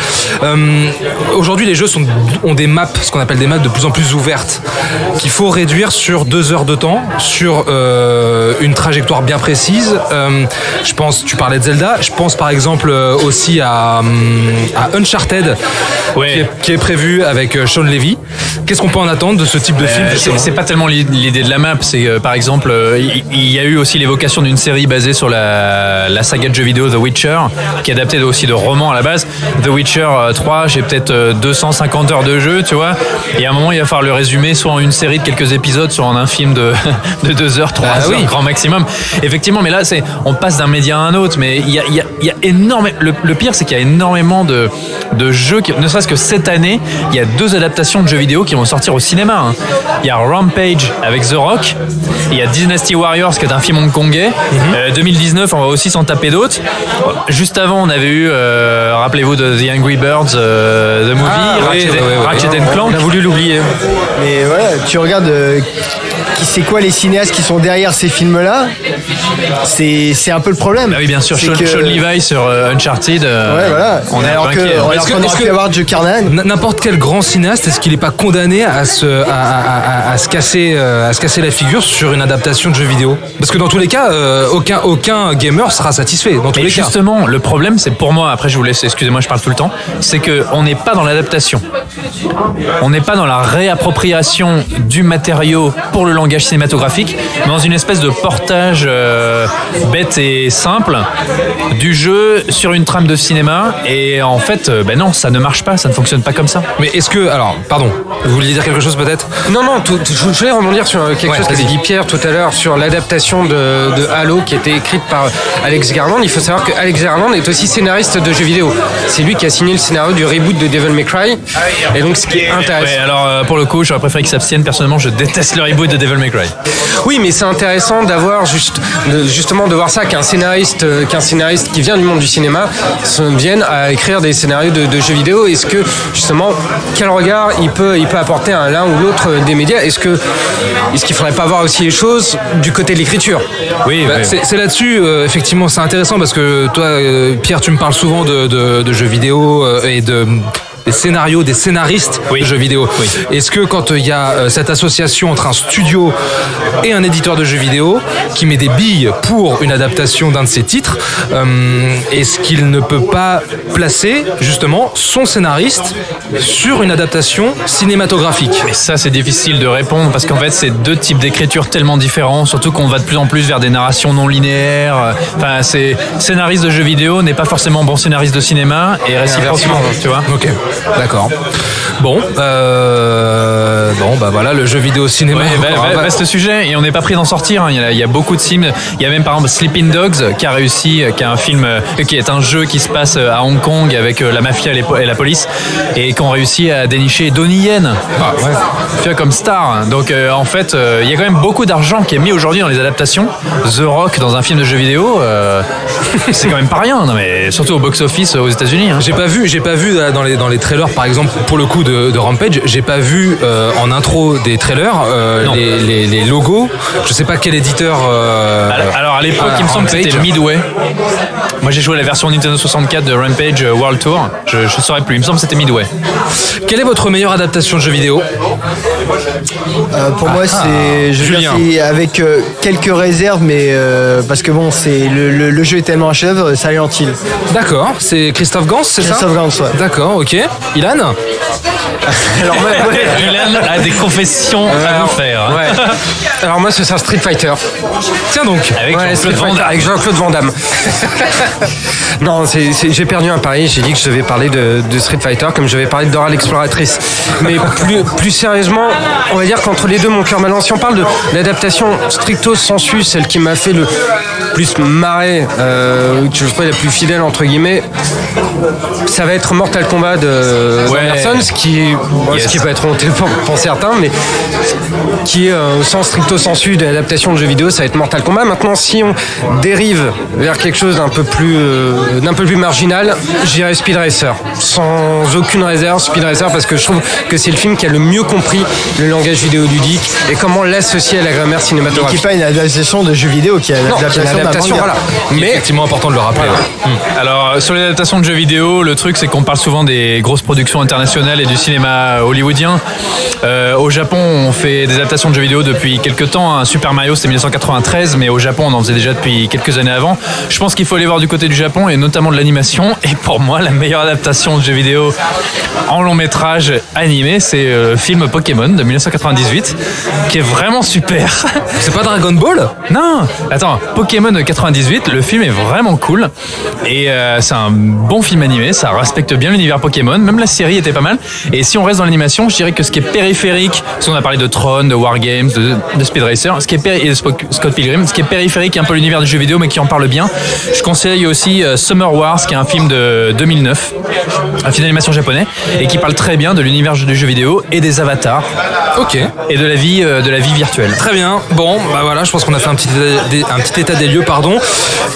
Aujourd'hui, les jeux ont des maps, ce qu'on appelle des maps de plus en plus ouvertes, qu'il faut réduire sur 2 heures de temps, sur une trajectoire bien précise. Je pense, tu parlais de Zelda, je pense par exemple aussi à Uncharted, qui est prévu avec Sean Levy. Qu'est-ce qu'on peut en attendre de ce type de film? C'est pas tellement l'idée de la map, c'est par exemple, il y a eu aussi l'évocation d'une série basée sur la saga de jeux vidéo The Witcher, qui est adaptée aussi de romans à la base. The Witcher 3, j'ai peut-être 250 heures de jeu, tu vois, et à un moment il va falloir le résumer soit en une série de quelques épisodes, soit en un film de 2 heures, 3 heures, grand maximum. Effectivement, mais là on passe d'un média à un autre, mais il y a énormément, le pire c'est qu'il y a énormément de jeux ne serait-ce que cette année, il y a 2 adaptations de jeux vidéo qui vont sortir au cinéma. Il y a Rampage avec The Rock, il y a Dynasty Warriors qui est un film hongkongais. 2019, on va aussi s'en taper d'autres. Juste avant, on avait eu, rappelez-vous de The Angry Birds, The Movie, Ratchet & Clank. On a voulu l'oublier. Mais voilà, tu regardes c'est quoi les cinéastes qui sont derrière ces films-là, c'est un peu le problème. Ah oui, bien sûr, Sean Levi sur Uncharted. Voilà. Alors qu'on aurait pu avoir Joe Carnahan. N'importe quel grand cinéaste, est-ce qu'il n'est pas condamné à se casser la figure sur une adaptation de jeu vidéo? Parce que dans tous les cas, aucun gamer sera satisfait. Dans tous les cas. Justement, le problème, c'est pour moi, après je vous laisse, excusez-moi, je parle tout le temps, c'est qu'on n'est pas dans l'adaptation. On n'est pas dans la réappropriation du matériau pour le langage cinématographique, mais dans une espèce de portage bête et simple du jeu sur une trame de cinéma. Et en fait, non, ça ne marche pas, ça ne fonctionne pas comme ça. Mais est-ce que, alors, pardon, vous vouliez dire quelque chose peut-être? Non, je voulais rebondir sur quelque chose qu'a dit Pierre tout à l'heure sur l'adaptation de Halo qui a été écrite par Alex Garland. Il faut savoir que Alex Garland est aussi scénariste de jeux vidéo. C'est lui qui a signé le scénario du reboot de Devil May Cry. Et donc, ce qui est intéressant. Ouais, alors pour le coup, j'aurais préféré qu'il s'abstienne. Personnellement, je déteste le reboot de Devil May Cry. Oui, mais c'est intéressant d'avoir justement de voir ça qu'un scénariste qui vient du monde du cinéma vienne à écrire des scénarios de jeux vidéo. Est-ce que justement, quel regard il peut apporter à l'un ou l'autre des médias? Est-ce qu'il faudrait pas voir aussi les choses du côté de l'écriture? Oui, c'est là-dessus, effectivement, c'est intéressant parce que toi, Pierre, tu me parles souvent de jeux vidéo et des scénarios, des scénaristes de jeux vidéo. Oui. Est-ce que quand il y a cette association entre un studio et un éditeur de jeux vidéo qui met des billes pour une adaptation d'un de ses titres, est-ce qu'il ne peut pas placer justement son scénariste sur une adaptation cinématographique? Et ça, c'est difficile de répondre parce qu'en fait, c'est 2 types d'écriture tellement différents, surtout qu'on va de plus en plus vers des narrations non linéaires. Enfin, c'est scénariste de jeux vidéo n'est pas forcément bon scénariste de cinéma et réciproquement, tu vois. Ok. D'accord. Bon, bah voilà, le jeu vidéo cinéma. Vaste sujet, et on n'est pas pris d'en sortir. Hein. Il y a beaucoup de films. Il y a même par exemple Sleeping Dogs qui a réussi, qui est un film, qui est un jeu qui se passe à Hong Kong avec la mafia et la police, et qui ont réussi à dénicher Donnie Yen, tu vois, comme star. Donc en fait, il y a quand même beaucoup d'argent qui est mis aujourd'hui dans les adaptations. The Rock dans un film de jeu vidéo, c'est quand même pas rien. Non, mais surtout au box-office aux États-Unis. Hein. J'ai pas vu dans les trailers, par exemple, pour le coup de Rampage, j'ai pas vu en intro des trailers les logos. Je sais pas quel éditeur. Alors à l'époque, il me semble que c'était Midway. Moi, j'ai joué la version Nintendo 64 de Rampage World Tour. Je saurais plus. Il me semble que c'était Midway. Quelle est votre meilleure adaptation de jeu vidéo? Pour moi, c'est Julien. c'est avec quelques réserves, mais parce que bon, c'est le jeu est tellement un chef-d'œuvre, Silent Hill. D'accord, c'est Christophe Gans, c'est ça? Christophe Gans, ouais. D'accord, ok. Ilan? Alors, Ilan a des confessions à nous faire. Ouais. Alors moi, c'est ça, Street Fighter. Tiens donc. Avec Ouais, Jean-Claude Street Van Fighter, Damme. avec Jean-Claude Van Damme. Non, j'ai perdu un pari. J'ai dit que je vais parler de Street Fighter comme je vais parler de Dora l'Exploratrice. Mais plus sérieusement, on va dire qu'entre les deux, mon cœur balance. Si on parle de l'adaptation stricto sensu, celle qui m'a fait le plus marrer, je crois la plus fidèle entre guillemets, ça va être Mortal Kombat de Anderson, ce qui peut être honteux pour certains, mais qui est sans stricto sensu de l'adaptation de jeux vidéo, ça va être Mortal Kombat. Maintenant, si on dérive vers quelque chose d'un peu plus marginal, j'irai Speed Racer, sans aucune réserve. Speed Racer, parce que je trouve que c'est le film qui a le mieux compris le langage vidéoludique et comment l'associer à la grammaire qui cinématographique. n'est pas une adaptation de jeux vidéo, qui est une Non, qui est une adaptation, voilà. Mais effectivement important de le rappeler. Ouais. Alors, sur les adaptations de jeux vidéo, le truc, c'est qu'on parle souvent des grosses productions internationales et du cinéma hollywoodien. Au Japon, on fait des adaptations de jeux vidéo depuis quelques temps. Hein. Super Mario, c'était 1993, mais au Japon, on en faisait déjà depuis quelques années avant. Je pense qu'il faut aller voir du côté du Japon et notamment de l'animation. Et pour moi, la meilleure adaptation de jeux vidéo en long métrage animé, c'est le film Pokémon de 1998, qui est vraiment super. C'est pas Dragon Ball? Non, attends, Pokémon de 98, le film est vraiment cool et c'est un bon film animé, ça respecte bien l'univers Pokémon, même la série était pas mal. Et si on reste dans l'animation, je dirais que ce qui est périphérique, parce qu'on a parlé de Tron, de Wargames, de Speed Racer, et de Scott Pilgrim, ce qui est périphérique, un peu l'univers du jeu vidéo, mais qui en parle bien. Je conseille aussi Summer Wars, qui est un film de 2009, un film d'animation japonais, et qui parle très bien de l'univers du jeu vidéo et des avatars. Ok. Et de la vie virtuelle. Très bien. Bon, bah voilà, je pense qu'on a fait un petit état des lieux, pardon.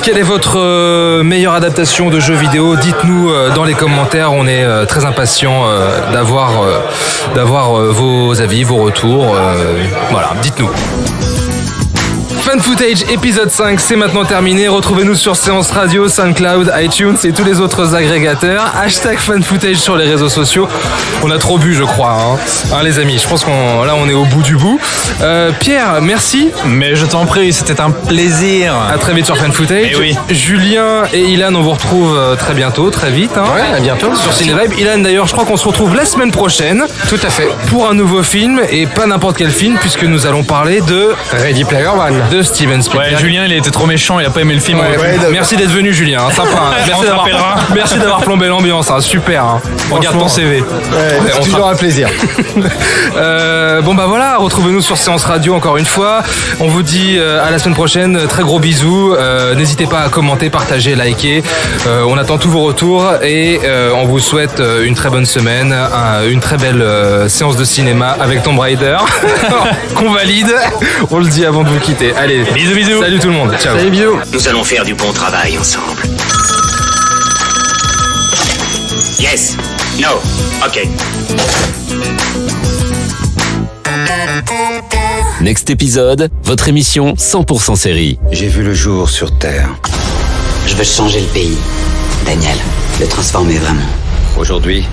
Quelle est votre meilleure adaptation de jeu vidéo? Dites-nous dans les commentaires. On est très impatients d'avoir vos avis, vos retours. Voilà, dites-nous. Fan Footage épisode 5, c'est maintenant terminé. Retrouvez-nous sur Séance Radio, SoundCloud, iTunes et tous les autres agrégateurs. Hashtag Fan Footage sur les réseaux sociaux. On a trop bu, je crois, hein, les amis. Je pense on est au bout du bout. Pierre, merci. Mais je t'en prie, c'était un plaisir. À très vite sur Fan Footage. Eh oui. Julien et Ilan, on vous retrouve très bientôt, très vite. Hein, Ouais, à bientôt. sur Cinevibe. Ilan, d'ailleurs, je crois qu'on se retrouve la semaine prochaine. Tout à fait. Pour un nouveau film, et pas n'importe quel film, puisque nous allons parler de Ready Player One. de Steven Spielberg. Ouais, Julien, il a été trop méchant, il a pas aimé le film. Merci d'être venu, Julien. Hein, sympa. Hein. On te rappellera. Merci d'avoir plombé l'ambiance. Hein. Super. Hein. Regarde ton CV. c'est toujours un plaisir. Bon bah voilà, retrouvez-nous sur Séance Radio encore une fois. On vous dit à la semaine prochaine. Très gros bisous. N'hésitez pas à commenter, partager, liker. On attend tous vos retours et on vous souhaite une très bonne semaine, une très belle séance de cinéma avec Tomb Raider qu'on valide. On le dit avant de vous quitter. Allez, Bisous, bisous. salut tout le monde. Ciao. Salut, bisous. Nous allons faire du bon travail ensemble. Yes. No. OK. Next épisode, votre émission 100% série. J'ai vu le jour sur Terre. Je veux changer le pays, Daniel, le transformer vraiment. Aujourd'hui,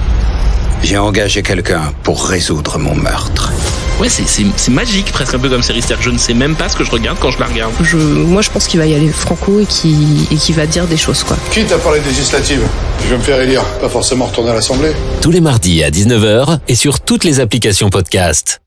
j'ai engagé quelqu'un pour résoudre mon meurtre. Ouais, c'est magique, presque un peu comme série. C'est-à-dire que je ne sais même pas ce que je regarde quand je la regarde. Moi, je pense qu'il va y aller franco et qu'il va dire des choses, quoi. Quitte à parler législative, je vais me faire élire, pas forcément retourner à l'Assemblée. Tous les mardis à 19h et sur toutes les applications podcast.